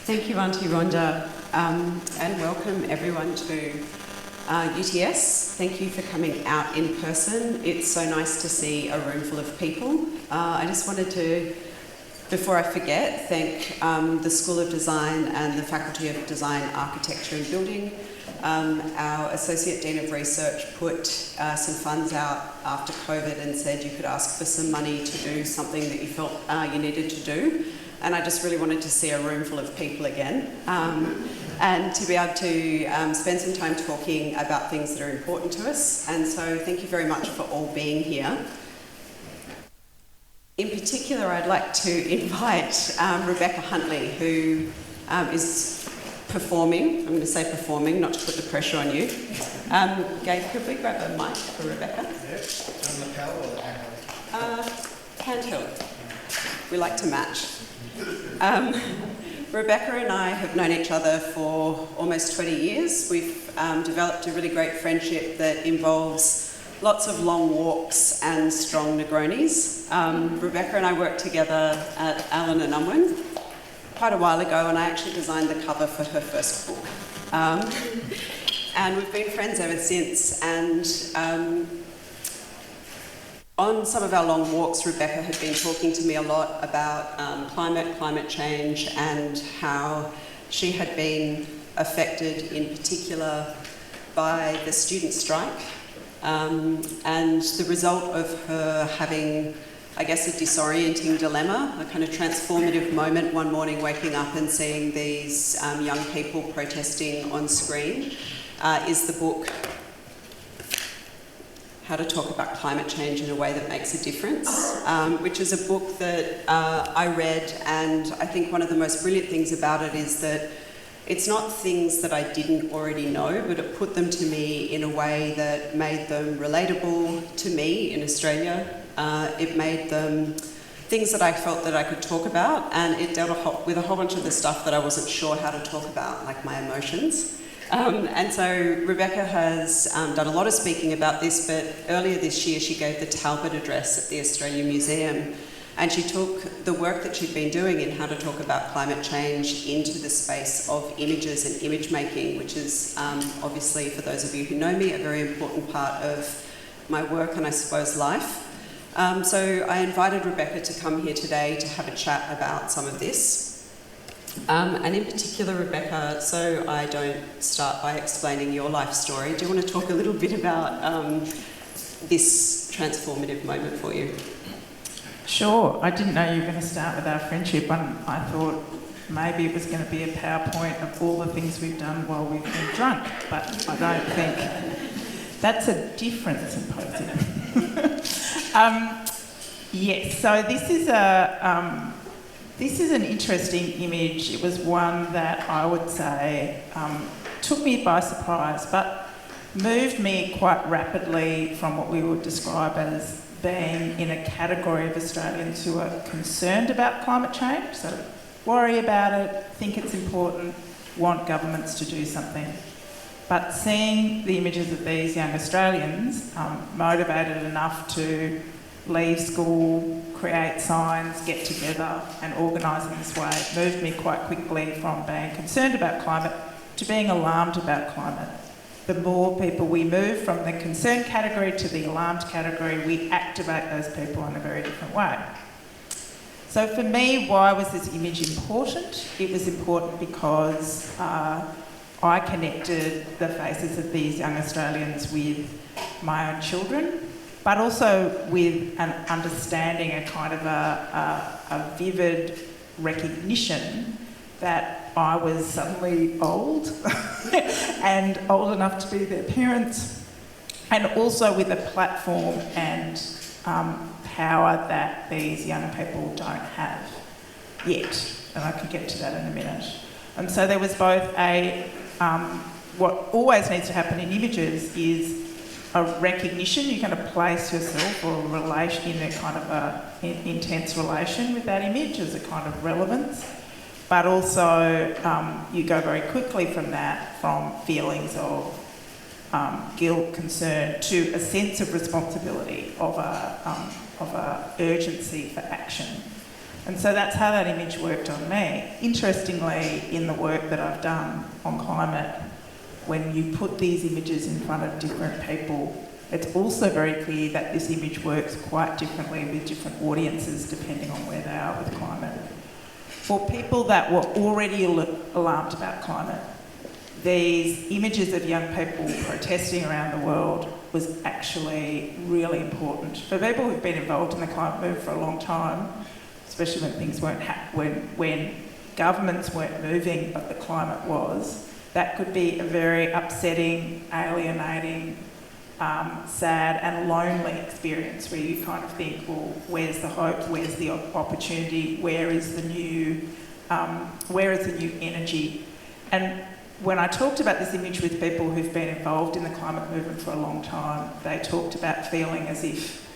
Thank you, Auntie Rhonda, and welcome everyone to UTS. Thank you for coming out in person. It's so nice to see a room full of people. I just wanted to, before I forget, thank the School of Design and the Faculty of Design, Architecture and Building. Our Associate Dean of Research put some funds out after COVID and said you could ask for some money to do something that you felt you needed to do. And I just really wanted to see a room full of people again and to be able to spend some time talking about things that are important to us. And so thank you very much for all being here. In particular, I'd like to invite Rebecca Huntley, who is performing. I'm going to say performing, not to put the pressure on you. Gabe, could we grab a mic for Rebecca? Yes. On the lapel or the handheld? Handheld. We like to match. Rebecca and I have known each other for almost 20 years. We've developed a really great friendship that involves lots of long walks and strong Negronis. Rebecca and I worked together at Allen and Unwin quite a while ago, and I actually designed the cover for her first book. And we've been friends ever since, and on some of our long walks, Rebecca had been talking to me a lot about climate change, and how she had been affected in particular by the student strike, and the result of her having, I guess, a disorienting dilemma, a kind of transformative moment one morning waking up and seeing these young people protesting on screen, is the book How to Talk About Climate Change in a Way That Makes a Difference, which is a book that I read, and I think one of the most brilliant things about it is that it's not things that I didn't already know, but it put them to me in a way that made them relatable to me in Australia. It made them things that I felt that I could talk about, and it dealt with a whole bunch of the stuff that I wasn't sure how to talk about, like my emotions. And so Rebecca has done a lot of speaking about this, but earlier this year she gave the Talbot Address at the Australian Museum, and she took the work that she'd been doing in how to talk about climate change into the space of images and image making, which is obviously, for those of you who know me, a very important part of my work and I suppose life. So I invited Rebecca to come here today to have a chat about some of this. And in particular, Rebecca, so I don't start by explaining your life story, do you want to talk a little bit about this transformative moment for you? Sure. I didn't know you were going to start with our friendship. I thought maybe it was going to be a PowerPoint of all the things we've done while we've been drunk, but I don't think that's a different symposium. Yes, so this is an interesting image. It was one that I would say took me by surprise, but moved me quite rapidly from what we would describe as being in a category of Australians who are concerned about climate change, so worry about it, think it's important, want governments to do something. But seeing the images of these young Australians motivated enough to leave school, create signs, get together and organise in this way moved me quite quickly from being concerned about climate to being alarmed about climate. The more people we move from the concern category to the alarmed category, we activate those people in a very different way. So for me, why was this image important? It was important because I connected the faces of these young Australians with my own children, but also with an understanding, a kind of a vivid recognition that I was suddenly old and old enough to be their parents, and also with a platform and power that these young people don't have yet, and I can get to that in a minute. And so there was both what always needs to happen in images is a recognition. You kind of place yourself or a relation in a kind of an intense relation with that image as a kind of relevance, but also you go very quickly from that, from feelings of guilt, concern, to a sense of responsibility, of a urgency for action. And so that's how that image worked on me. Interestingly, in the work that I've done on climate, when you put these images in front of different people, it's also very clear that this image works quite differently with different audiences depending on where they are with climate. For people that were already alarmed about climate, these images of young people protesting around the world was actually really important. For people who've been involved in the climate movement for a long time, especially when things weren't when governments weren't moving but the climate was, that could be a very upsetting, alienating, sad and lonely experience where you kind of think, well, where's the hope, where's the opportunity, where is the new energy? And when I talked about this image with people who've been involved in the climate movement for a long time, they talked about feeling as if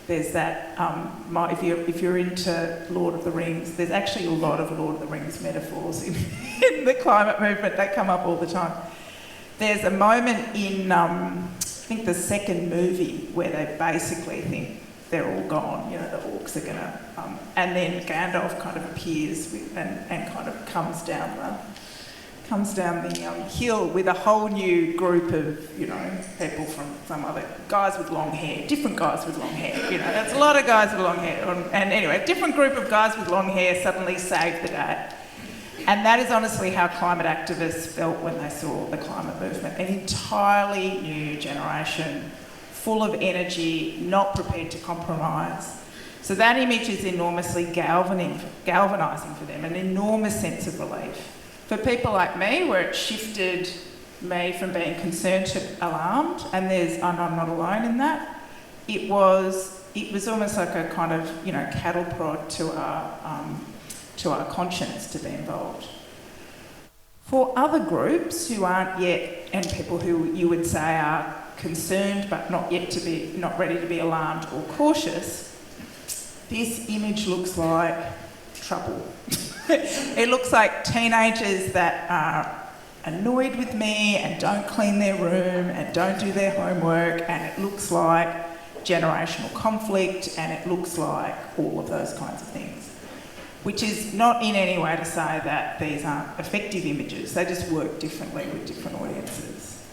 there's that, if you're into Lord of the Rings, there's actually a lot of Lord of the Rings metaphors in the climate movement that come up all the time. There's a moment in, I think the second movie, where they basically think they're all gone, you know, the orcs are gonna, and then Gandalf kind of appears and kind of comes down the hill with a whole new group of, you know, people from some other guys with long hair, different guys with long hair, you know, there's a lot of guys with long hair. And anyway, a different group of guys with long hair suddenly saved the day. And that is honestly how climate activists felt when they saw the climate movement. An entirely new generation, full of energy, not prepared to compromise. So that image is enormously galvanising for them, an enormous sense of relief. For people like me, where it shifted me from being concerned to alarmed, and I'm not alone in that, it was almost like a kind of, you know, cattle prod to our conscience to be involved. For other groups who aren't yet, and people who you would say are concerned but not ready to be alarmed or cautious, this image looks like trouble. It looks like teenagers that are annoyed with me and don't clean their room and don't do their homework, and it looks like generational conflict, and it looks like all of those kinds of things. Which is not in any way to say that these aren't effective images, they just work differently with different audiences.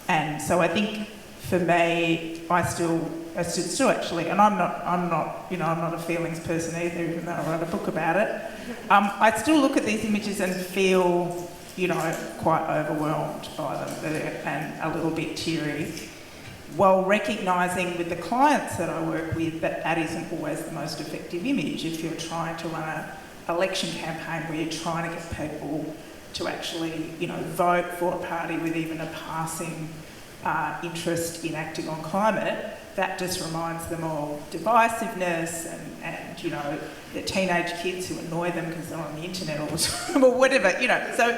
And so I think for me, I still actually, and I'm not a feelings person either, even though I wrote a book about it. I still look at these images and feel, you know, quite overwhelmed by them and a little bit teary, while recognising with the clients that I work with that isn't always the most effective image. If you're trying to run an election campaign where you're trying to get people to actually, you know, vote for a party with even a passing interest in acting on climate, that just reminds them of divisiveness and you know, the teenage kids who annoy them because they're on the internet all the time or whatever, you know. So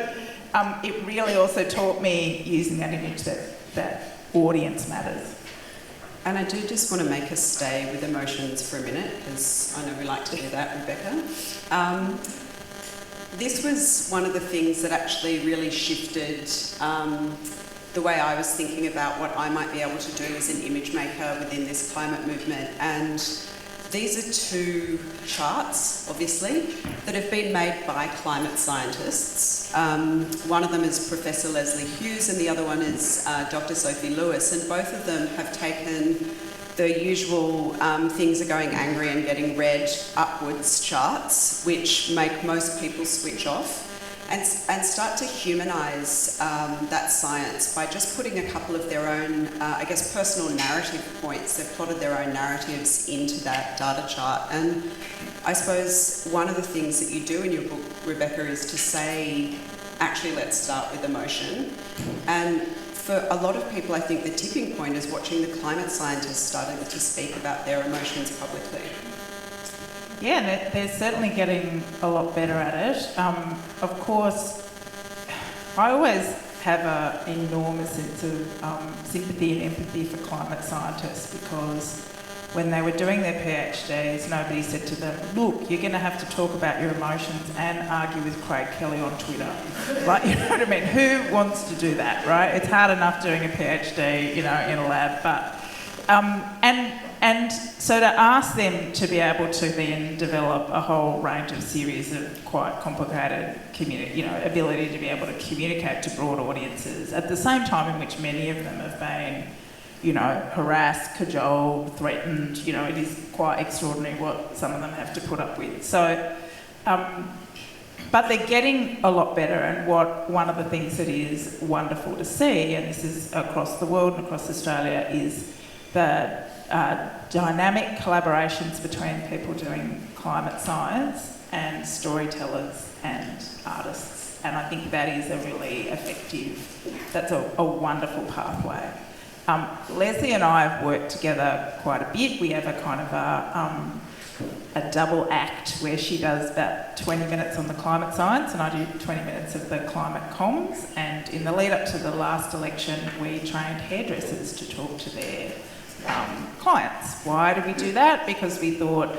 it really also taught me using that image that audience matters. And I do just want to make us stay with emotions for a minute, because I know we like to do that, Rebecca. This was one of the things that actually really shifted the way I was thinking about what I might be able to do as an image maker within this climate movement. And these are two charts, obviously, that have been made by climate scientists. One of them is Professor Leslie Hughes and the other one is Dr Sophie Lewis, and both of them have taken the usual things are going angry and getting red upwards charts, which make most people switch off, and start to humanise that science by just putting a couple of their own, I guess, personal narrative points. They've plotted their own narratives into that data chart. And I suppose one of the things that you do in your book, Rebecca, is to say, actually, let's start with emotion. And for a lot of people, I think the tipping point is watching the climate scientists starting to speak about their emotions publicly. Yeah, they're certainly getting a lot better at it. Of course, I always have an enormous sense of sympathy and empathy for climate scientists, because when they were doing their PhDs, nobody said to them, look, you're going to have to talk about your emotions and argue with Craig Kelly on Twitter. Like, you know what I mean? Who wants to do that, right? It's hard enough doing a PhD, you know, in a lab, but... And so to ask them to be able to then develop a whole range of series of quite complicated ability to be able to communicate to broad audiences at the same time in which many of them have been, harassed, cajoled, threatened. It is quite extraordinary what some of them have to put up with. So, but they're getting a lot better, and one of the things that is wonderful to see, and this is across the world and across Australia, is the dynamic collaborations between people doing climate science and storytellers and artists. And I think that is a really that's a wonderful pathway. Leslie and I have worked together quite a bit. We have a kind of a double act where she does about 20 minutes on the climate science and I do 20 minutes of the climate comms. And in the lead up to the last election, we trained hairdressers to talk to their clients. Why did we do that? Because we thought,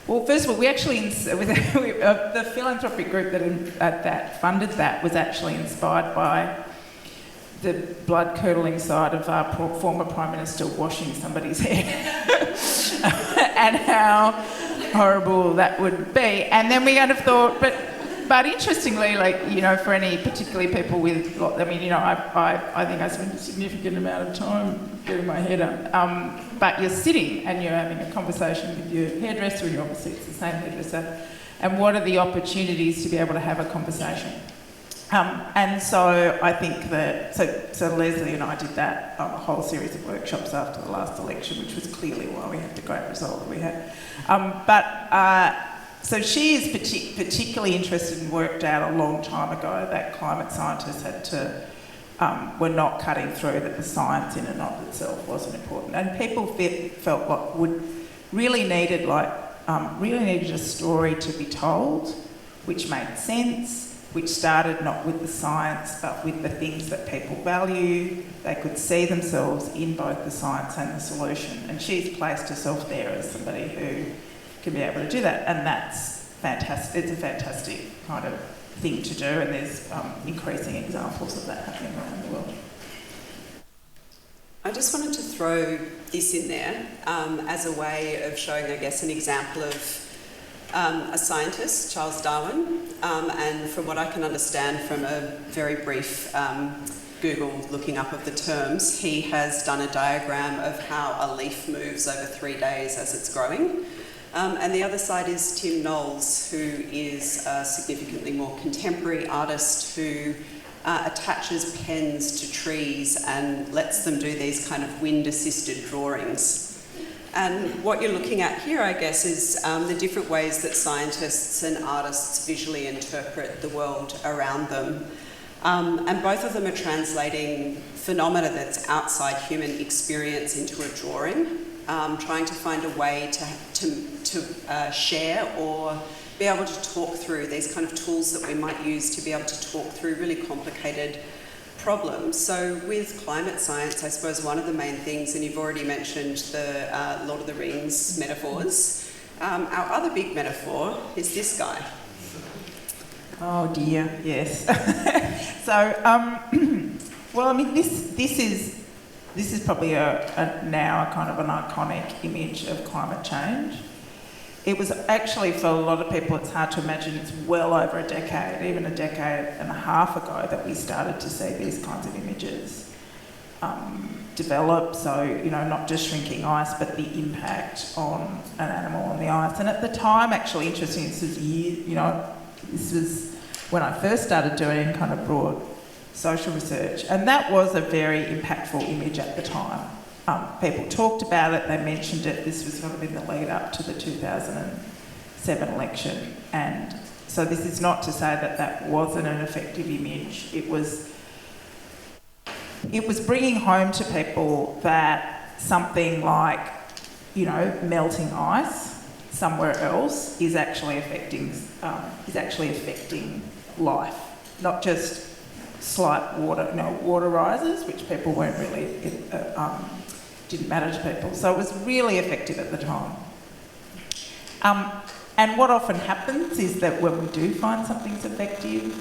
well, first of all, we actually, the philanthropic group that funded that was actually inspired by the blood-curdling sight of our former Prime Minister washing somebody's hair and how horrible that would be. And then we kind of thought, but interestingly, for any particularly people with, I think I spend a significant amount of time getting my hair done. But you're sitting and you're having a conversation with your hairdresser, and obviously it's the same hairdresser. And what are the opportunities to be able to have a conversation? And so I think that, so Leslie and I did that a whole series of workshops after the last election, which was clearly why we had the great result that we had. So she is particularly interested and worked out a long time ago that climate scientists were not cutting through, that the science in and of itself wasn't important. And people felt like really needed a story to be told, which made sense, which started not with the science but with the things that people value. They could see themselves in both the science and the solution. And she's placed herself there as somebody who can be able to do that, and that's fantastic. It's a fantastic kind of thing to do, and there's increasing examples of that happening around the world. I just wanted to throw this in there as a way of showing, I guess, an example of a scientist, Charles Darwin, and from what I can understand from a very brief Google looking up of the terms, he has done a diagram of how a leaf moves over 3 days as it's growing. And the other side is Tim Knowles, who is a significantly more contemporary artist who attaches pens to trees and lets them do these kind of wind-assisted drawings. And what you're looking at here, I guess, is the different ways that scientists and artists visually interpret the world around them. And both of them are translating phenomena that's outside human experience into a drawing, trying to find a way to share or be able to talk through these kind of tools that we might use to be able to talk through really complicated problems. So with climate science, I suppose one of the main things, and you've already mentioned the Lord of the Rings metaphors, our other big metaphor is this guy. Oh dear, yes. So, well, I mean, this is probably now a kind of an iconic image of climate change. It was actually, for a lot of people, it's hard to imagine, it's well over a decade, even a decade and a half ago, that we started to see these kinds of images develop. So, not just shrinking ice, but the impact on an animal on the ice. And at the time, actually, interesting, this was when I first started doing kind of broad social research, and that was a very impactful image at the time. People talked about it, they mentioned it. This was sort of in the lead up to the 2007 election. And so this is not to say that that wasn't an effective image. It was bringing home to people that something like, melting ice somewhere else is actually affecting life, not just slight water rises, which people weren't really didn't matter to people. So it was really effective at the time. And what often happens is that when we do find something's effective,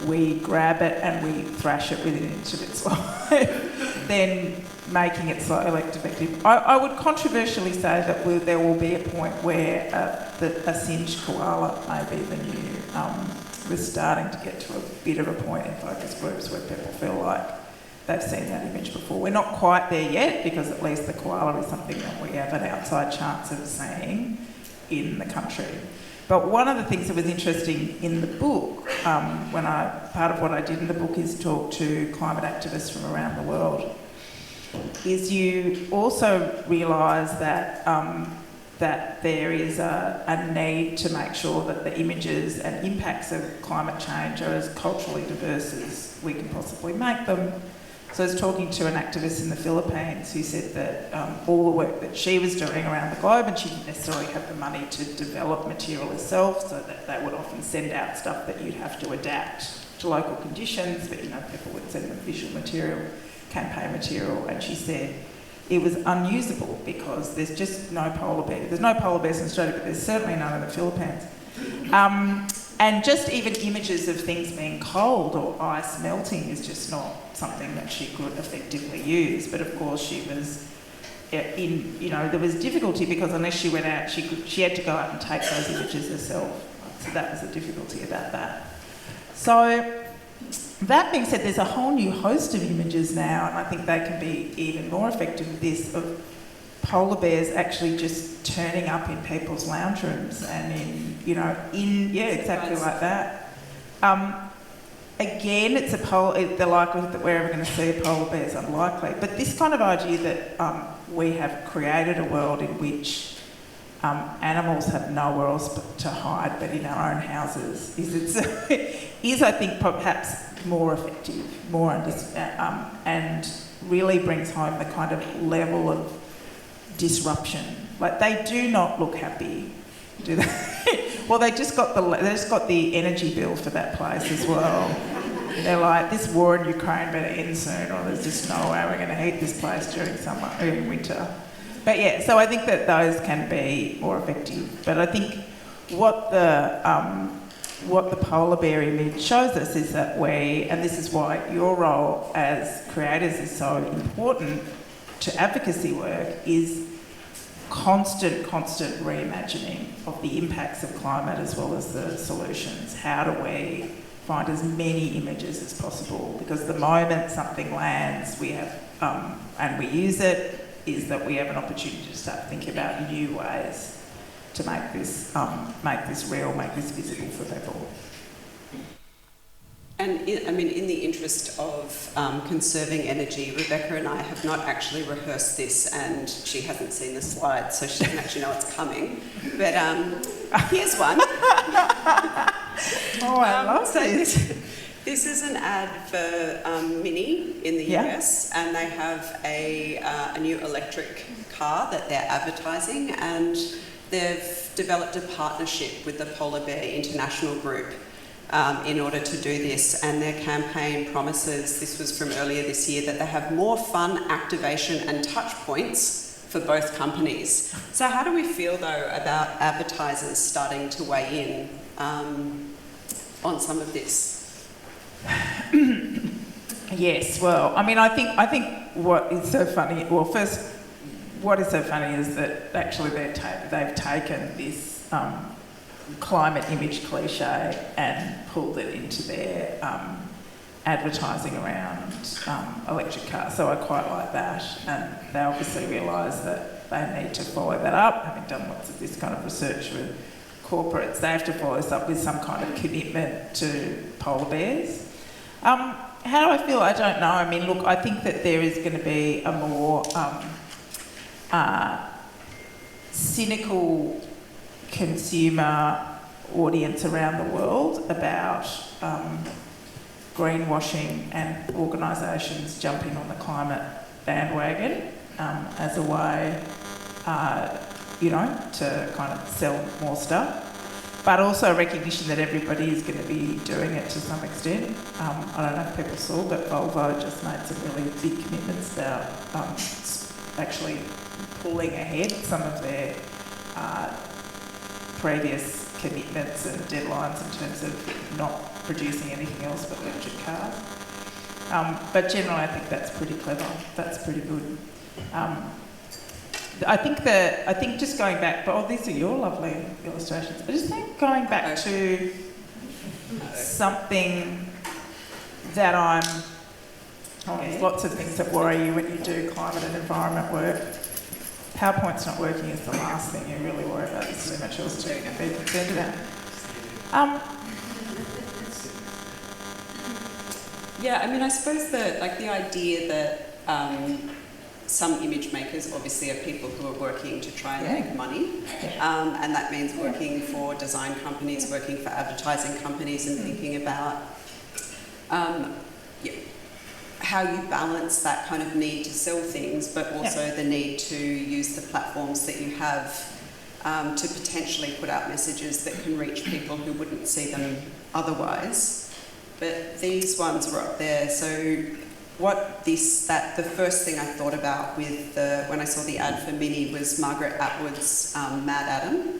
we grab it and we thrash it within an inch of its life, then making it so effective. I would controversially say that there will be a point where a singed koala may be the new... we're starting to get to a bit of a point in focus groups where people feel like they've seen that image before. We're not quite there yet, because at least the koala is something that we have an outside chance of seeing in the country. But one of the things that was interesting in the book, part of what I did in the book is talk to climate activists from around the world, is you also realise that that there is a need to make sure that the images and impacts of climate change are as culturally diverse as we can possibly make them. So I was talking to an activist in the Philippines who said that all the work that she was doing around the globe, and she didn't necessarily have the money to develop material herself, so that they would often send out stuff that you'd have to adapt to local conditions, but people would send them visual material, campaign material, and she said it was unusable because there's just no polar bears. There's no polar bears in Australia, but there's certainly none in the Philippines. And just even images of things being cold or ice melting is just not something that she could effectively use. But of course she was there was difficulty because unless she went out, she had to go out and take those images herself. So that was the difficulty about that. So that being said, there's a whole new host of images now, and I think they can be even more effective with this, of polar bears actually just turning up in people's lounge rooms and exactly like that. Again, it's the likelihood that we're ever going to see a polar bear is unlikely, but this kind of idea that we have created a world in which animals have nowhere else to hide but in our own houses is I think perhaps more effective, and really brings home the kind of level of disruption. Like, they do not look happy, do they? Well, they just got the energy bill for that place as well. They're like, this war in Ukraine better end soon, or there's just no way we're going to heat this place during winter. But yeah, so I think that those can be more effective. But I think what the polar bear image shows us is that and this is why your role as creators is so important to advocacy work, is constant reimagining of the impacts of climate as well as the solutions. How do we find as many images as possible? Because the moment something lands, we have, and we use it, is that we have an opportunity to start thinking about new ways to make this real, make this visible for people. And in the interest of conserving energy, Rebecca and I have not actually rehearsed this, and she hasn't seen the slides, so she doesn't actually know it's coming. But here's one. Oh, I love this. This is an ad for Mini in the US, and they have a new electric car that they're advertising, and they've developed a partnership with the Polar Bear International Group in order to do this, and their campaign promises, this was from earlier this year, that they have more fun, activation and touch points for both companies. So how do we feel though about advertisers starting to weigh in on some of this? Yes, well, I think what is so funny, first, what is so funny is that actually they've taken this climate image cliche and pulled it into their advertising around electric cars. So I quite like that, and they obviously realise that they need to follow that up. Having done lots of this kind of research with corporates, they have to follow this up with some kind of commitment to polar bears. How do I feel? I don't know. Look, I think that there is going to be a more cynical consumer audience around the world about greenwashing and organisations jumping on the climate bandwagon as a way, to kind of sell more stuff. But also recognition that everybody is going to be doing it to some extent. I don't know if people saw, but Volvo just made some really big commitments about actually pulling ahead some of their previous commitments and deadlines in terms of not producing anything else but electric cars. But generally, I think that's pretty clever. That's pretty good. I think just going back, but these are your lovely illustrations. I just think going back to something that there's lots of things that worry you when you do climate and environment work. PowerPoint's not working is the last thing you really worry about. There's so much else to be concerned about. Yeah, I mean, I suppose that, like, the idea that some image makers obviously are people who are working to try and make money, and that means working for design companies, working for advertising companies, and thinking about how you balance that kind of need to sell things, but also the need to use the platforms that you have to potentially put out messages that can reach people who wouldn't see them otherwise. But these ones were up there. So the first thing I thought about with when I saw the ad for Mini was Margaret Atwood's Mad Adam.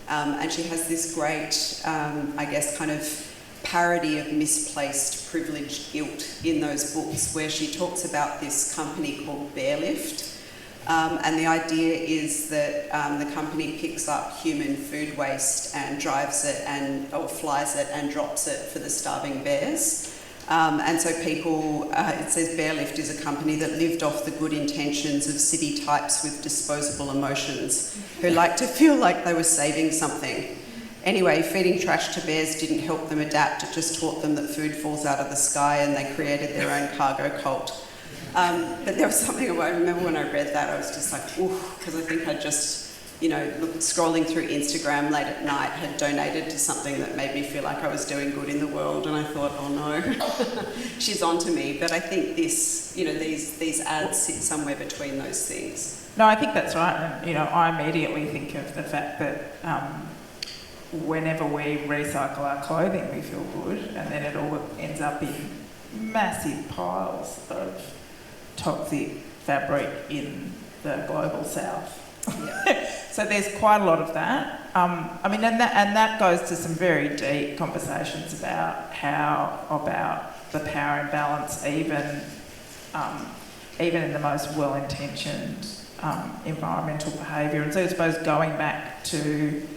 And she has this great, I guess, kind of parody of misplaced privileged guilt in those books, where she talks about this company called Bearlift. And the idea is that the company picks up human food waste and drives it or flies it and drops it for the starving bears. And so people, it says Bearlift is a company that lived off the good intentions of city types with disposable emotions who like to feel like they were saving something. Anyway, feeding trash to bears didn't help them adapt. It just taught them that food falls out of the sky, and they created their own cargo cult. But there was something I remember when I read that, I was just like, ooh, because I think I just, scrolling through Instagram late at night, had donated to something that made me feel like I was doing good in the world, and I thought, oh no, she's onto me. But I think these ads sit somewhere between those things. No, I think that's right. And, I immediately think of the fact that whenever we recycle our clothing, we feel good, and then it all ends up in massive piles of toxic fabric in the global south. So there's quite a lot of that. And that goes to some very deep conversations about the power imbalance, even in the most well-intentioned environmental behaviour. And so I suppose going back to,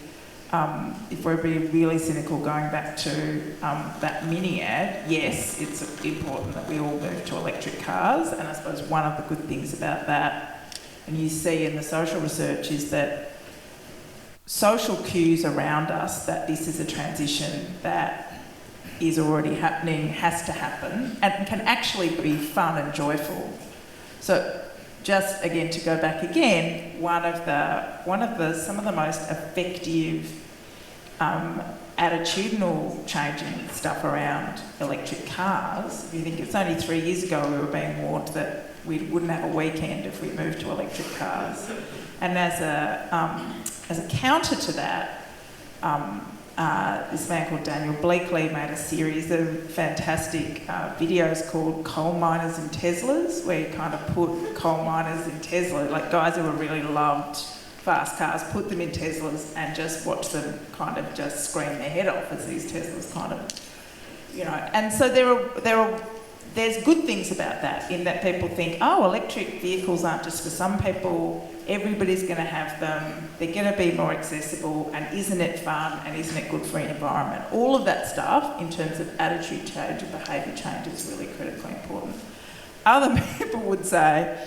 if we're being really cynical, going back to that Mini ad, yes, it's important that we all move to electric cars, and I suppose one of the good things about that, and you see in the social research, is that social cues around us that this is a transition that is already happening, has to happen, and can actually be fun and joyful. So just again, to go back again, some of the most effective attitudinal changing stuff around electric cars. If you think it's only 3 years ago we were being warned that we wouldn't have a weekend if we moved to electric cars. And as a counter to that, this man called Daniel Bleakley made a series of fantastic videos called Coal Miners and Teslas, where you kind of put coal miners in Tesla, like guys who really loved fast cars, put them in Teslas and just watch them kind of just scream their head off as these Teslas kind of, And so there's good things about that, in that people think, oh, electric vehicles aren't just for some people, everybody's going to have them, they're going to be more accessible, and isn't it fun, and isn't it good for the environment? All of that stuff, in terms of attitude change and behaviour change, is really critically important. Other people would say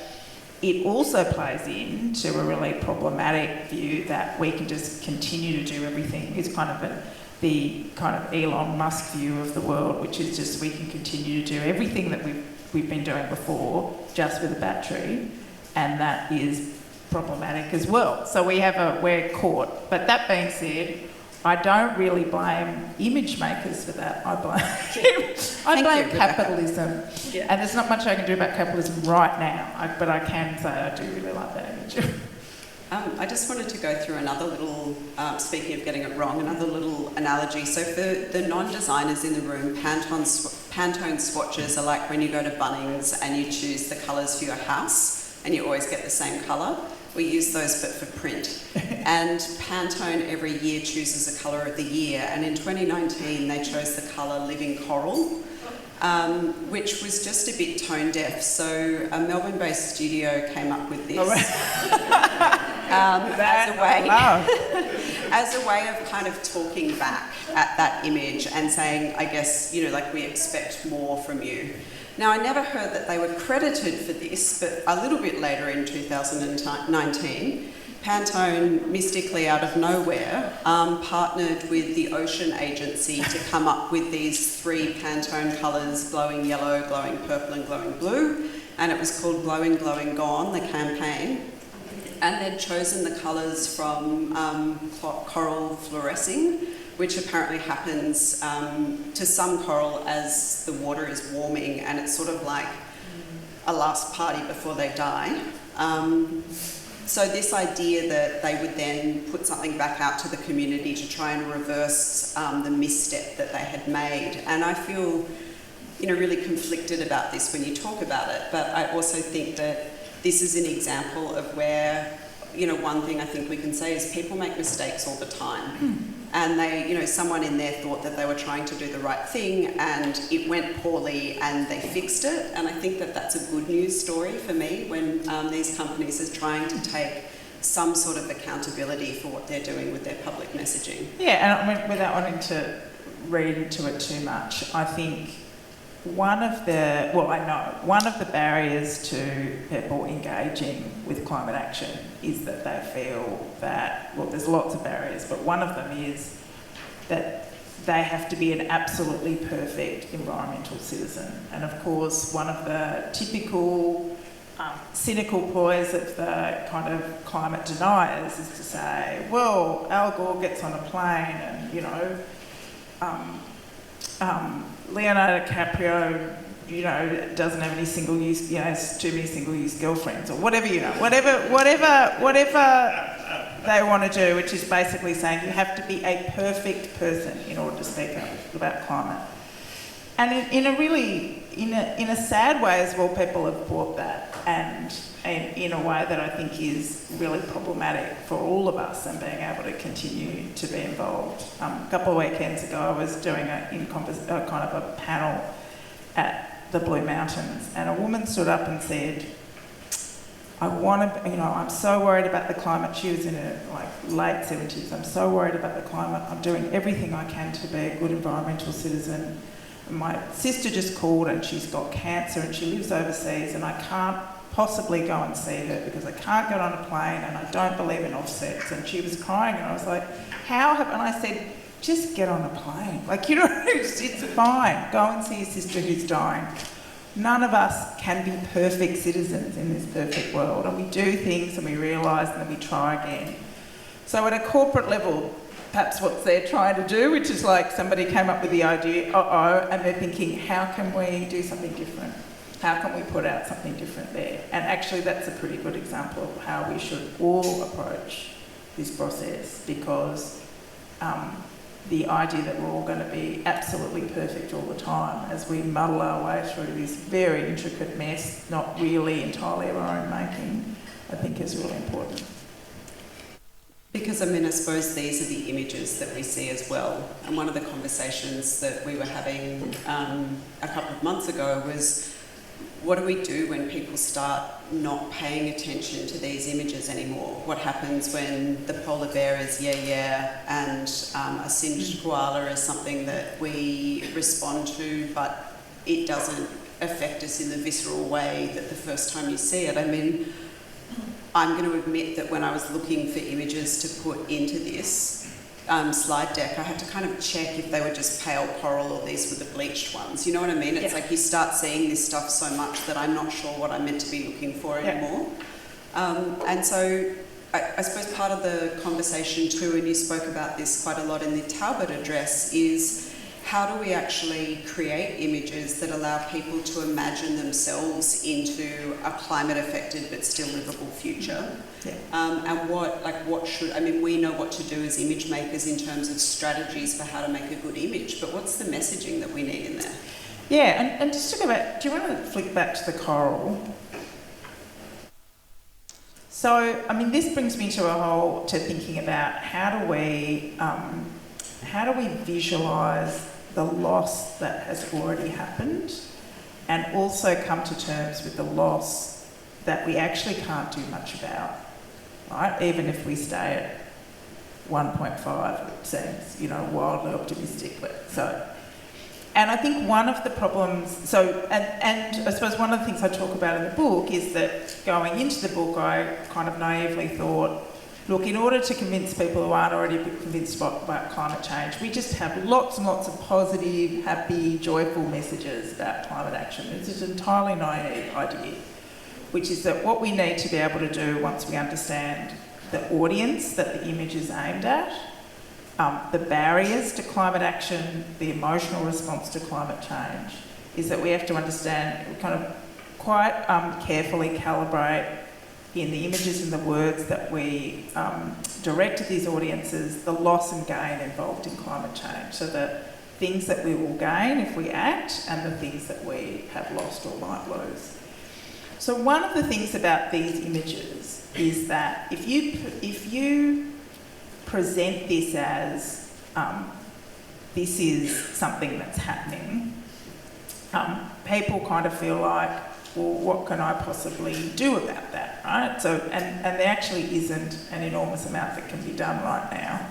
it also plays into a really problematic view that we can just continue to do everything. It's kind of the kind of Elon Musk view of the world, which is just we can continue to do everything that we've been doing before, just with a battery, and that is problematic as well. So we're caught. But that being said, I don't really blame image makers for that. I blame capitalism. Yeah. And there's not much I can do about capitalism right now, but I can say I do really like that image. I just wanted to go through another little, speaking of getting it wrong, another little analogy. So for the non-designers in the room, Pantone swatches are like when you go to Bunnings and you choose the colours for your house and you always get the same colour. We use those but for print. And Pantone every year chooses a colour of the year, and in 2019 they chose the colour Living Coral, which was just a bit tone deaf. So a Melbourne-based studio came up with this as a way of kind of talking back at that image and saying, I guess, you know, like, we expect more from you. Now, I never heard that they were credited for this, but a little bit later in 2019, Pantone, mystically out of nowhere, partnered with the Ocean Agency to come up with these 3 Pantone colours, glowing yellow, glowing purple and glowing blue, and it was called Glowing, Glowing, Gone, the campaign. And they'd chosen the colours from coral fluorescing, which apparently happens to some coral as the water is warming, and it's sort of like a last party before they die. So this idea that they would then put something back out to the community to try and reverse the misstep that they had made. And I feel, you know, really conflicted about this when you talk about it, but I also think that this is an example of where, you know, one thing I think we can say is people make mistakes all the time. And they, you know, someone in there thought that they were trying to do the right thing and it went poorly and they fixed it. And I think that that's a good news story for me when these companies are trying to take some sort of accountability for what they're doing with their public messaging. Yeah, and I mean, without wanting to read into it too much, I think one of the barriers to people engaging with climate action is that they feel that, well, there's lots of barriers, but one of them is that they have to be an absolutely perfect environmental citizen. And of course, one of the typical cynical ploys of the kind of climate deniers is to say, well, Al Gore gets on a plane and, you know, Leonardo DiCaprio, you know, doesn't have any single-use, you know, has too many single-use girlfriends, or whatever, you know, whatever they want to do, which is basically saying you have to be a perfect person in order to speak up about climate. And in a sad way as well, people have bought that, and in a way that I think is really problematic for all of us and being able to continue to be involved. A couple of weekends ago, I was doing kind of a panel at the Blue Mountains, and a woman stood up and said, I'm so worried about the climate. She was in her late 70s. I'm so worried about the climate. I'm doing everything I can to be a good environmental citizen. My sister just called and she's got cancer and she lives overseas, and I can't possibly go and see her because I can't get on a plane and I don't believe in offsets. And she was crying, and I was like, and I said, just get on a plane. It's fine. Go and see your sister who's dying. None of us can be perfect citizens in this perfect world, and we do things and we realise and then we try again. So at a corporate level, perhaps what they're trying to do, which is like somebody came up with the idea, and they're thinking, how can we do something different? How can we put out something different there? And actually that's a pretty good example of how we should all approach this process, because the idea that we're all going to be absolutely perfect all the time as we muddle our way through this very intricate mess, not really entirely of our own making, I think is really important. Because I suppose these are the images that we see as well. And one of the conversations that we were having a couple of months ago was, what do we do when people start not paying attention to these images anymore? What happens when the polar bear is and a singed koala is something that we respond to, but it doesn't affect us in the visceral way that the first time you see it? I'm going to admit that when I was looking for images to put into this slide deck, I had to kind of check if they were just pale coral or these were the bleached ones. You know what I mean? It's like you start seeing this stuff so much that I'm not sure what I'm meant to be looking for anymore. And so I suppose part of the conversation too, and you spoke about this quite a lot in the Talbot address, is how do we actually create images that allow people to imagine themselves into a climate-affected but still livable future? And what should... we know what to do as image makers in terms of strategies for how to make a good image, but what's the messaging that we need in there? Yeah, and just to go back, do you want to flick back to the coral? So, I mean, this brings me to thinking about how do we visualise the loss that has already happened, and also come to terms with the loss that we actually can't do much about, right? Even if we stay at 1.5, it seems, wildly optimistic. And I think one of the problems, and I suppose one of the things I talk about in the book is that going into the book, I kind of naively thought, look, in order to convince people who aren't already convinced about climate change, we just have lots and lots of positive, happy, joyful messages about climate action. It's just an entirely naive idea, which is that what we need to be able to do once we understand the audience that the image is aimed at, the barriers to climate action, the emotional response to climate change, is that we have to understand, kind of quite carefully calibrate in the images and the words that we direct to these audiences, the loss and gain involved in climate change. So the things that we will gain if we act, and the things that we have lost or might lose. So one of the things about these images is that if you present this as this is something that's happening, people kind of feel like, well, what can I possibly do about that, right? So, and there actually isn't an enormous amount that can be done right now.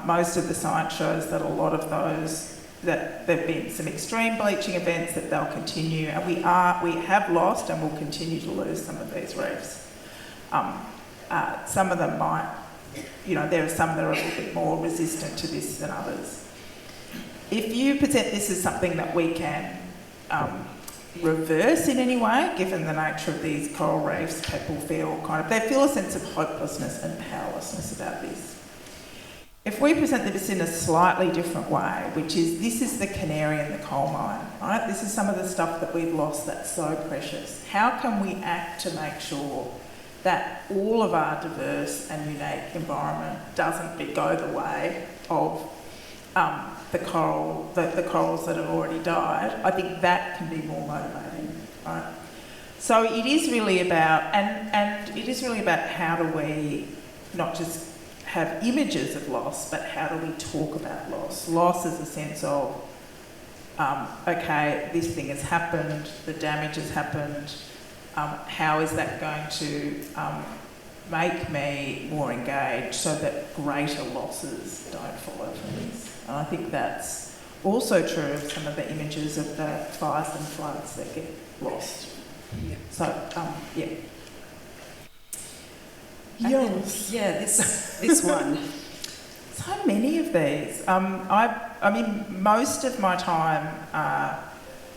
Most of the science shows that a lot of those, that there have been some extreme bleaching events, that they'll continue, and we have lost and will continue to lose some of these reefs. Some of them might, there are some that are a little bit more resistant to this than others. If you present this as something that we can reverse in any way, given the nature of these coral reefs, people feel they feel a sense of hopelessness and powerlessness about this. If we present this in a slightly different way, which is, this is the canary in the coal mine, right? This is some of the stuff that we've lost that's so precious. How can we act to make sure that all of our diverse and unique environment doesn't go the way of the corals that have already died? I think that can be more motivating, right? So it is really about, and it is really about how do we not just have images of loss, but how do we talk about loss? Loss is a sense of, okay, this thing has happened, the damage has happened, how is that going to make me more engaged so that greater losses don't follow from this? And I think that's also true of some of the images of the fires and floods that get lost. Yeah. So, yeah. Yes. Yeah, this one. So many of these. I mean, most of my time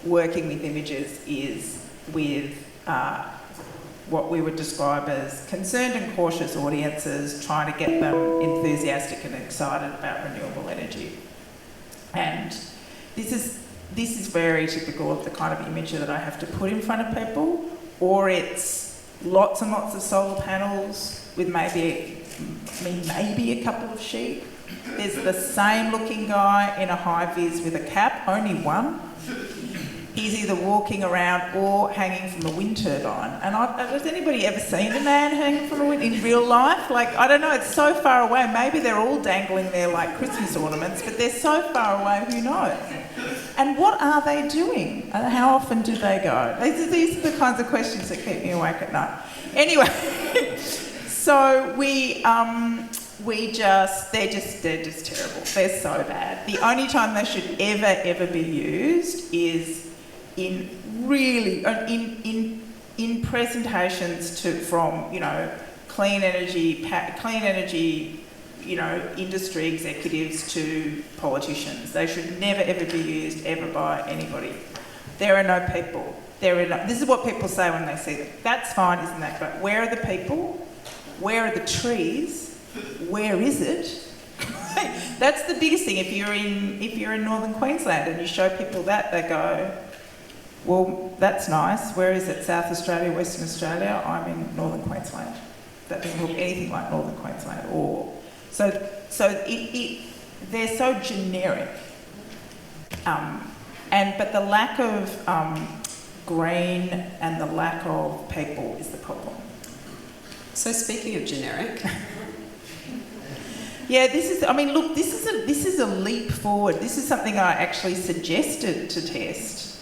working with images is with what we would describe as concerned and cautious audiences, trying to get them enthusiastic and excited about renewable energy. And this is very typical of the kind of image that I have to put in front of people, or it's lots and lots of solar panels with maybe a couple of sheep. There's the same looking guy in a high vis with a cap, only one. He's either walking around or hanging from a wind turbine. And has anybody ever seen a man hanging from a wind in real life? Like, I don't know, it's so far away. Maybe they're all dangling there like Christmas ornaments, but they're so far away, who knows? And what are they doing? And how often do they go? These are the kinds of questions that keep me awake at night. Anyway, so they're just terrible. They're so bad. The only time they should ever be used is in presentations from clean energy industry executives to politicians. They should never ever be used ever by anybody. There are no people. This is what people say when they see them. That's fine, isn't that? But where are the people? Where are the trees? Where is it? That's the biggest thing. If you're in northern Queensland and you show people that, they go, well, that's nice. Where is it? South Australia, Western Australia? I'm in northern Queensland. That doesn't look anything like northern Queensland. They're so generic. But the lack of green and the lack of people is the problem. So speaking of generic, yeah, this is a leap forward. This is something I actually suggested to test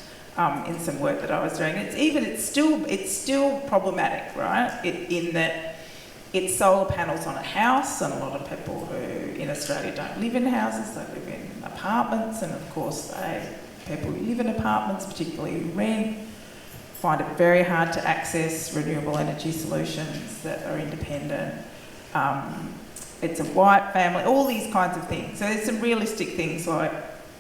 in some work that I was doing. It's still problematic, right? In that it's solar panels on a house, and a lot of people who in Australia don't live in houses, they live in apartments, and of course people who live in apartments, particularly who rent, find it very hard to access renewable energy solutions that are independent. It's a white family, all these kinds of things. So there's some realistic things like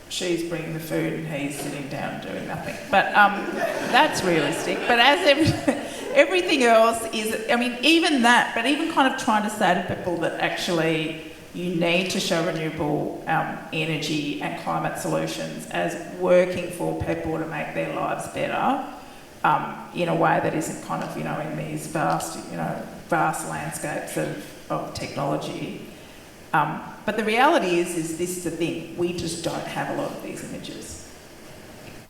she's bringing the food and he's sitting down and doing nothing. But that's realistic. But as everything else is, I mean, even that, but even kind of trying to say to people that actually you need to show renewable energy and climate solutions as working for people to make their lives better in a way that isn't kind of, in these vast landscapes of technology. But the reality is this is the thing, we just don't have a lot of these images,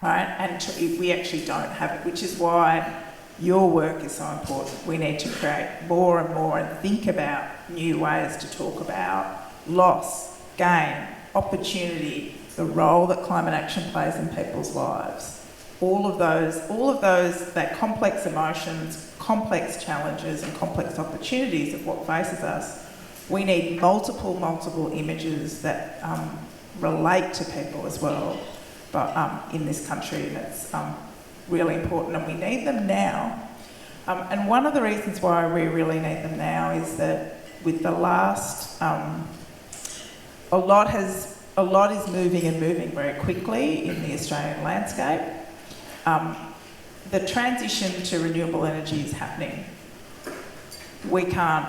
right? And we actually don't have it, which is why your work is so important. We need to create more and more and think about new ways to talk about loss, gain, opportunity, the role that climate action plays in people's lives. All of those, that complex emotions, complex challenges and complex opportunities of what faces us, we need multiple images that relate to people as well. But in this country, that's really important, and we need them now. And one of the reasons why we really need them now is that with the last, a lot is moving and moving very quickly in the Australian landscape. The transition to renewable energy is happening. We can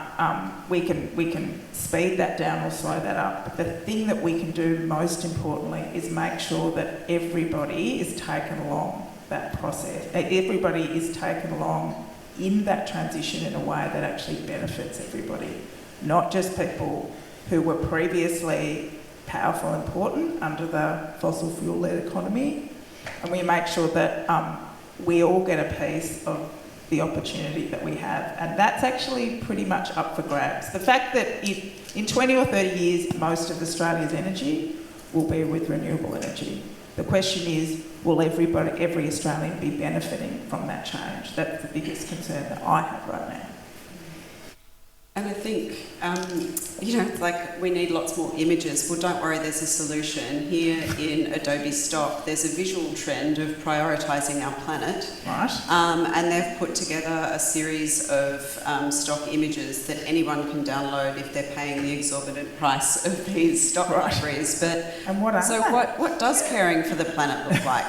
speed that down or slow that up. But the thing that we can do most importantly is make sure that everybody is taken along that process. Everybody is taken along in that transition in a way that actually benefits everybody, not just people who were previously powerful and important under the fossil fuel-led economy. And we make sure that we all get a piece of the opportunity that we have. And that's actually pretty much up for grabs. The fact that in 20 or 30 years, most of Australia's energy will be with renewable energy. The question is, will every Australian be benefiting from that change? That's the biggest concern that I have right now. And I think, we need lots more images. Well, don't worry, there's a solution. Here in Adobe Stock, there's a visual trend of prioritising our planet. Right. And they've put together a series of stock images that anyone can download if they're paying the exorbitant price of these stock libraries. And what are they? What does caring for the planet look like?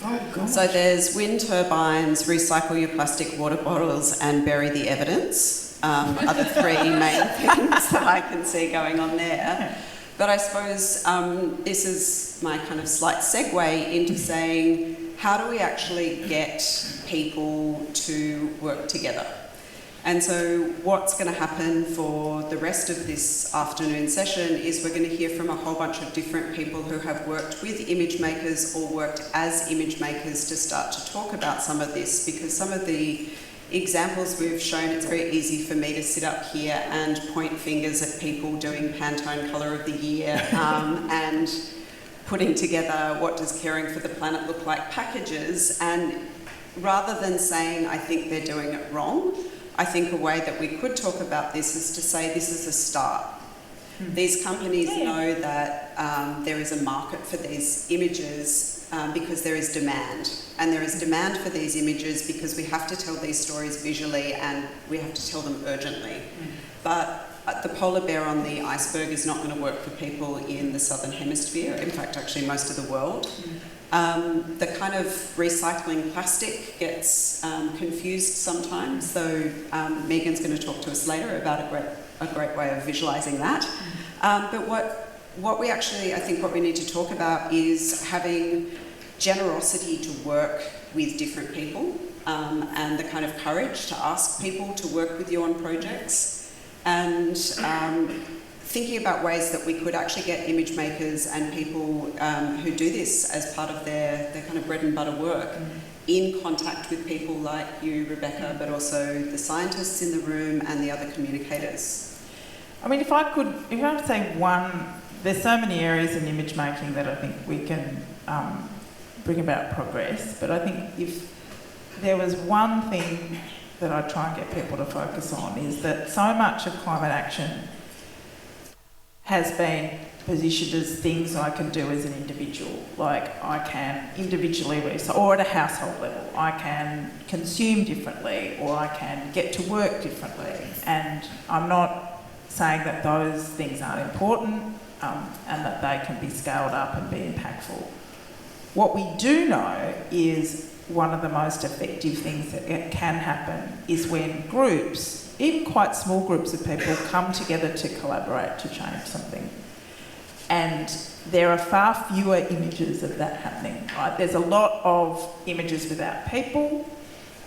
Oh, God. So there's wind turbines, recycle your plastic water bottles and bury the evidence. Are the three main things that I can see going on there. But I suppose this is my kind of slight segue into saying, how do we actually get people to work together? And so what's going to happen for the rest of this afternoon session is we're going to hear from a whole bunch of different people who have worked with image makers or worked as image makers to start to talk about some of this, because some of the examples we've shown, it's very easy for me to sit up here and point fingers at people doing Pantone Colour of the Year and putting together what does caring for the planet look like packages. And rather than saying, I think they're doing it wrong, I think a way that we could talk about this is to say this is a start. These companies know that there is a market for these images because there is demand. And there is demand for these images because we have to tell these stories visually and we have to tell them urgently. But the polar bear on the iceberg is not going to work for people in the southern hemisphere, in fact actually most of the world. The kind of recycling plastic gets confused sometimes, so Megan's going to talk to us later about a great way of visualising that. But what we actually, I think what we need to talk about is having generosity to work with different people and the kind of courage to ask people to work with you on projects and thinking about ways that we could actually get image makers and people who do this as part of their kind of bread and butter work in contact with people like you, Rebecca, but also the scientists in the room and the other communicators. I mean, if I could say one, there's so many areas in image making that I think we can bring about progress, but I think if there was one thing that I try and get people to focus on is that so much of climate action has been positioned as things I can do as an individual. Like I can individually research, or at a household level, I can consume differently, or I can get to work differently. And I'm not saying that those things aren't important and that they can be scaled up and be impactful. What we do know is one of the most effective things that can happen is when groups, even quite small groups of people, come together to collaborate to change something. And there are far fewer images of that happening, right? There's a lot of images without people,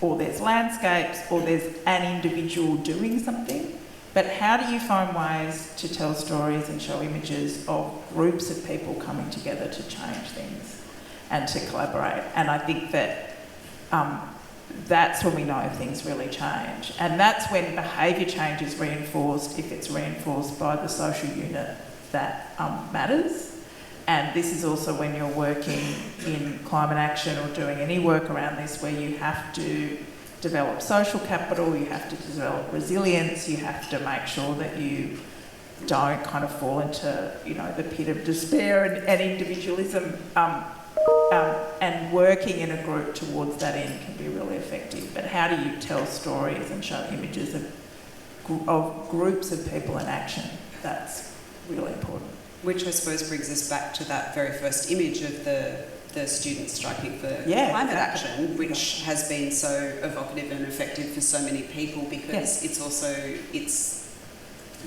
or there's landscapes, or there's an individual doing something. But how do you find ways to tell stories and show images of groups of people coming together to change things and to collaborate? And I think that that's when we know things really change. And that's when behaviour change is reinforced, if it's reinforced by the social unit that matters. And this is also when you're working in climate action or doing any work around this where you have to develop social capital, you have to develop resilience, you have to make sure that you don't kind of fall into, you know, the pit of despair and individualism. And working in a group towards that end can be really effective. But how do you tell stories and show images of groups of people in action? That's really important. Which I suppose brings us back to that very first image of the students striking for climate action, which has been so evocative and effective for so many people because it's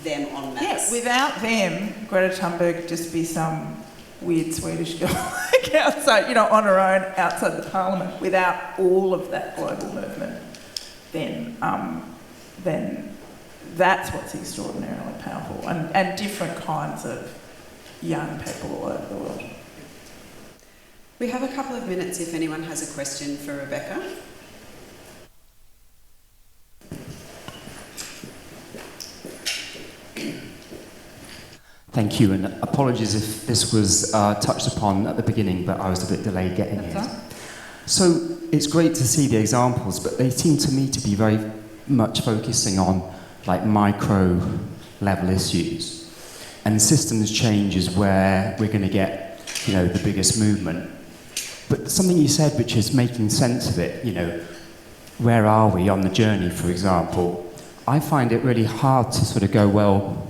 them en masse. Yeah, without them, Greta Thunberg would just be some weird Swedish girl outside, you know, on her own outside the parliament. Without all of that global movement, then that's what's extraordinarily powerful, and different kinds of young people all over the world. We have a couple of minutes if anyone has a question for Rebecca. Thank you, and apologies if this was touched upon at the beginning, but I was a bit delayed getting here. So it's great to see the examples, but they seem to me to be very much focusing on like micro level issues. And systems change is where we're going to get, you know, the biggest movement. But something you said, which is making sense of it, you know, where are we on the journey, for example? I find it really hard to sort of go, well,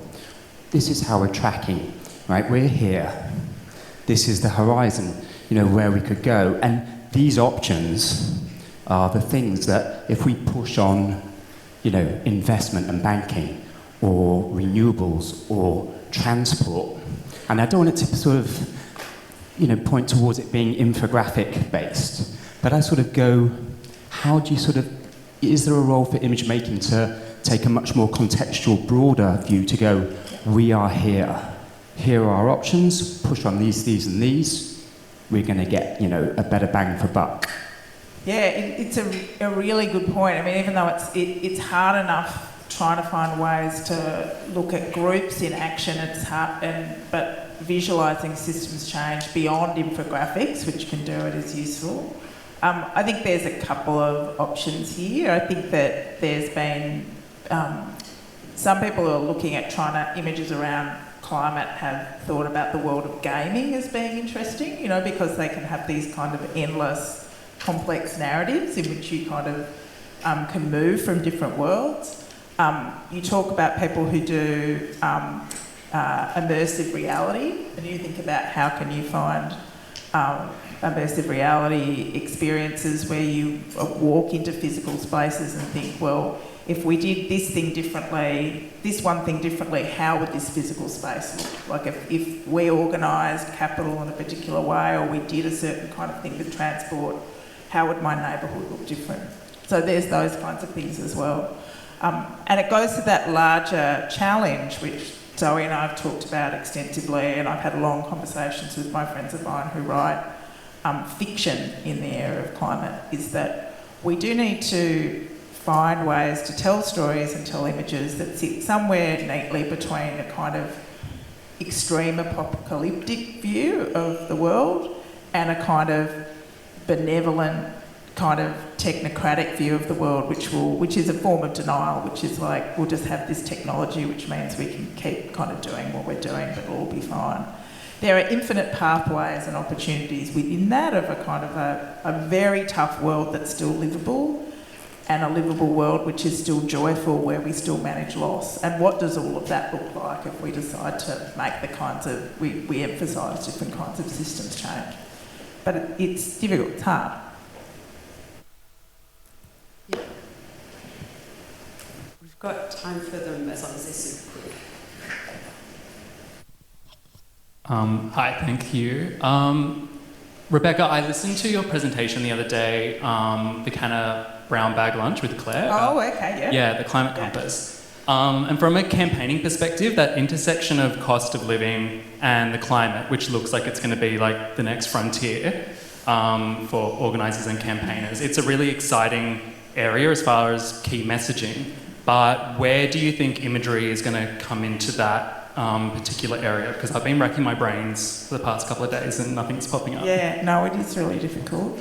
this is how we're tracking, right? We're here. This is the horizon, you know, where we could go. And these options are the things that if we push on, you know, investment and banking or renewables or transport, and I don't want it to sort of, you know, point towards it being infographic based, but I sort of go, how do you sort of, is there a role for image making to take a much more contextual, broader view to go, we are here. Here are our options, push on these and these. We're going to get, you know, a better bang for buck. Yeah, it's a really good point. I mean, even though it's hard enough trying to find ways to look at groups in action, it's hard, but visualising systems change beyond infographics, which can do it, is useful. I think there's a couple of options here. I think that there's been some people who are looking at trying to images around climate have thought about the world of gaming as being interesting, you know, because they can have these kind of endless complex narratives in which you kind of can move from different worlds. You talk about people who do immersive reality, and you think about how can you find immersive reality experiences where you walk into physical spaces and think, well, if we did this thing differently, this one thing differently, how would this physical space look? Like if we organised capital in a particular way, or we did a certain kind of thing with transport, how would my neighbourhood look different? So there's those kinds of things as well. And it goes to that larger challenge, which Zoe and I have talked about extensively, and I've had long conversations with my friends of mine who write fiction in the area of climate, is that we do need to find ways to tell stories and tell images that sit somewhere neatly between a kind of extreme apocalyptic view of the world and a kind of benevolent, kind of technocratic view of the world, which is a form of denial, which is like, we'll just have this technology which means we can keep kind of doing what we're doing, but it'll all be fine. There are infinite pathways and opportunities within that of a kind of a very tough world that's still livable, and a livable world which is still joyful, where we still manage loss. And what does all of that look like if we decide to make the kinds of, we emphasise different kinds of systems change? But it's difficult, it's hard. Yeah. We've got time for them as long as they're super quick. Hi, thank you. Rebecca, I listened to your presentation the other day, the kind of brown bag lunch with Claire. Oh, okay, yeah. Yeah, the climate compass. And from a campaigning perspective, that intersection of cost of living and the climate, which looks like it's going to be like the next frontier for organisers and campaigners, it's a really exciting area as far as key messaging. But where do you think imagery is going to come into that particular area? Because I've been racking my brains for the past couple of days and nothing's popping up. Yeah, no, it is really difficult.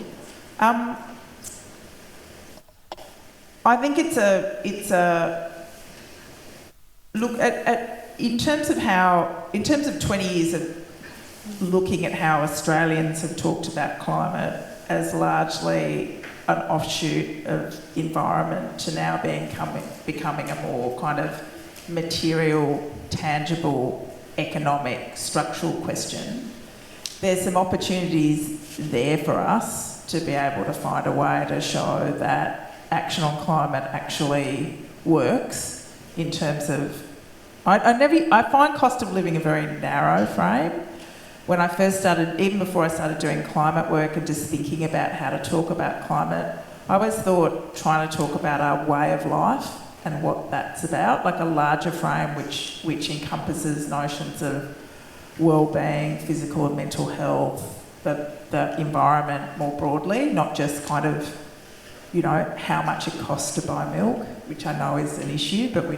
I think it's a look at in terms of 20 years of looking at how Australians have talked about climate as largely an offshoot of environment to now becoming a more kind of material, tangible, economic, structural question. There's some opportunities there for us to be able to find a way to show that action on climate actually works in terms of... I find cost of living a very narrow frame. When I first started, even before I started doing climate work and just thinking about how to talk about climate, I always thought trying to talk about our way of life and what that's about, like a larger frame which encompasses notions of well-being, physical and mental health, the environment more broadly, not just kind of, you know, how much it costs to buy milk, which I know is an issue, but we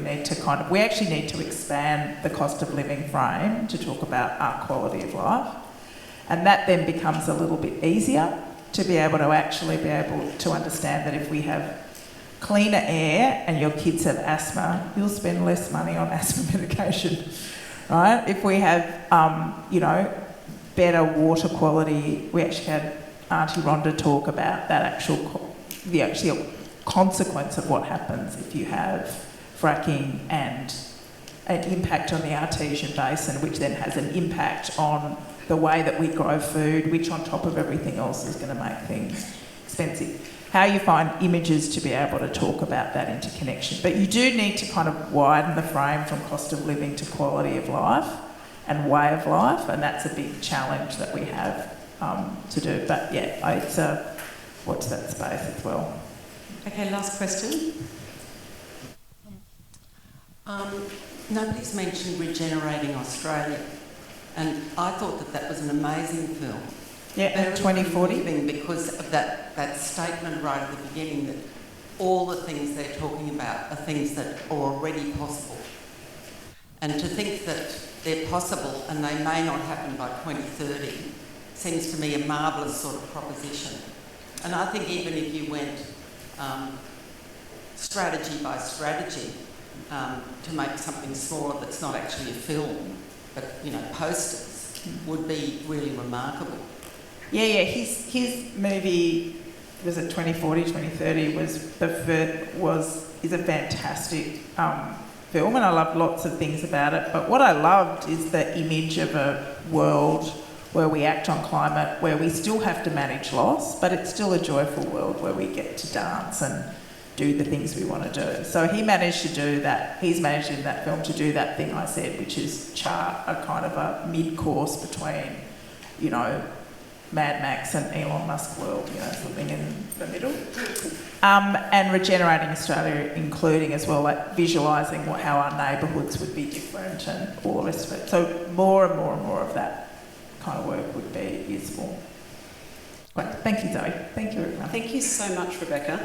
actually need to expand the cost of living frame to talk about our quality of life. And that then becomes a little bit easier to be able to understand that if we have cleaner air and your kids have asthma, you'll spend less money on asthma medication, right? If we have, better water quality, we actually had Auntie Rhonda talk about that the actual consequence of what happens if you have fracking and an impact on the artesian basin, which then has an impact on the way that we grow food, which on top of everything else is going to make things expensive. How you find images to be able to talk about that interconnection. But you do need to kind of widen the frame from cost of living to quality of life and way of life, and that's a big challenge that we have to do. But yeah, it's watch that space as well. Okay, last question. Nobody's mentioned Regenerating Australia, and I thought that was an amazing film. Yeah, 2040. Because of that statement right at the beginning that all the things they're talking about are things that are already possible. And to think that they're possible and they may not happen by 2030 seems to me a marvellous sort of proposition. And I think even if you went strategy by strategy to make something smaller that's not actually a film, but, posters, would be really remarkable. Yeah, his movie, was it 2040, 2030, is a fantastic film, and I love lots of things about it. But what I loved is the image of a world where we act on climate, where we still have to manage loss, but it's still a joyful world where we get to dance and do the things we want to do. So he managed to do that. He's managed in that film to do that thing I said, which is chart a kind of a mid-course between, Mad Max and Elon Musk world, you know, something in the middle. And Regenerating Australia, including as well, like visualising how our neighbourhoods would be different and all the rest of it. So more and more and more of that kind of work would be useful. Great. Thank you, Zoe. Thank you, everyone. Thank you so much, Rebecca.